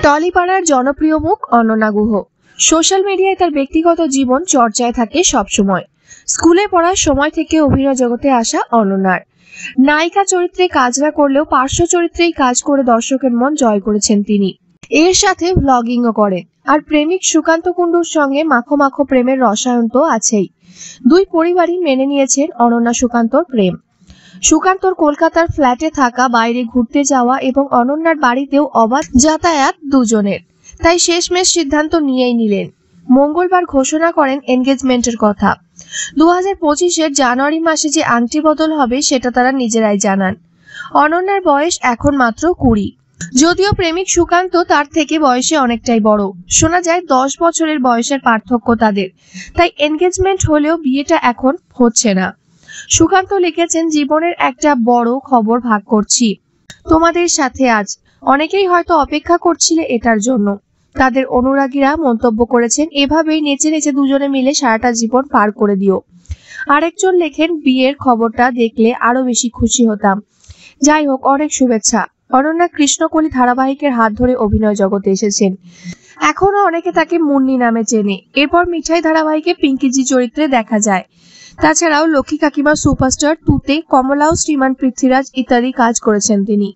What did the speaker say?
টলিপাড়ার জনপ্রিয় মুখ অনন্যা গুহ। সোশ্যাল মিডিয়ায় তার ব্যক্তিগত জীবন চর্চায় থাকে সবসময়। স্কুলে পড়ার সময় থেকে অভিনয় জগতে আসা অনন্যার নায়িকা চরিত্রে কাজ না করলেও পার্শ্ব চরিত্রেই কাজ করে দর্শকের মন জয় করেছেন তিনি। এর সাথে ভ্লগিংও করেন। আর প্রেমিক সুকান্ত কুণ্ডুর সঙ্গে মাখো মাখো প্রেমের রসায়ন তো আছেই। দুই পরিবারই মেনে নিয়েছেন অনন্যা সুকান্তর প্রেম। সুকান্তর কলকাতার ফ্ল্যাটে থাকা, বাইরে ঘুরতে যাওয়া এবং অনন্যার বাড়িতেও অবাধ যাতায়াত দুজনের। তাই শেষমেশ সিদ্ধান্ত নিয়েই নিলেন। মঙ্গলবার ঘোষণা করেন এনগেজমেন্টের কথা। 2025-এর জানুয়ারি মাসে যে আংটি বদল হবে সেটা তারা নিজেরাই জানান। অনন্যার বয়স এখন মাত্র 20। যদিও প্রেমিক সুকান্ত তার থেকে বয়সে অনেকটাই বড়। শোনা যায় 10 বছরের বয়সের পার্থক্য তাদের। তাই এনগেজমেন্ট হলেও বিয়েটা এখন হচ্ছে না। সুকান্ত লিখেছেন, জীবনের একটা বড় খবর ভাগ করছি তোমাদের সাথে আজ। অনেকেই হয়তো অপেক্ষা করছিলে এটার জন্য। তাদের অনুরাগীরা মন্তব্য করেছেন, এভাবেই নেচে নেচে দুজনে মিলে সারাটা জীবন পার করে দিও। আরেকজন লেখেন, বিয়ের খবরটা দেখলে আরো বেশি খুশি হতাম। যাই হোক, অনেক শুভেচ্ছা। অনন্যা কৃষ্ণকলি ধারাবাহিকের হাত ধরে অভিনয় জগতে এসেছেন। এখনো অনেকে তাকে মুন্নি নামে চেনে। এরপর মিঠাই ধারাবাহিকে পিঙ্কিজি চরিত্রে দেখা যায়। তাছাড়াও লক্ষ্মী কাকিমা সুপারস্টার 2-তে কমলাও, শ্রীমান পৃথ্বীরাজ ইত্যাদি কাজ করেছেন তিনি।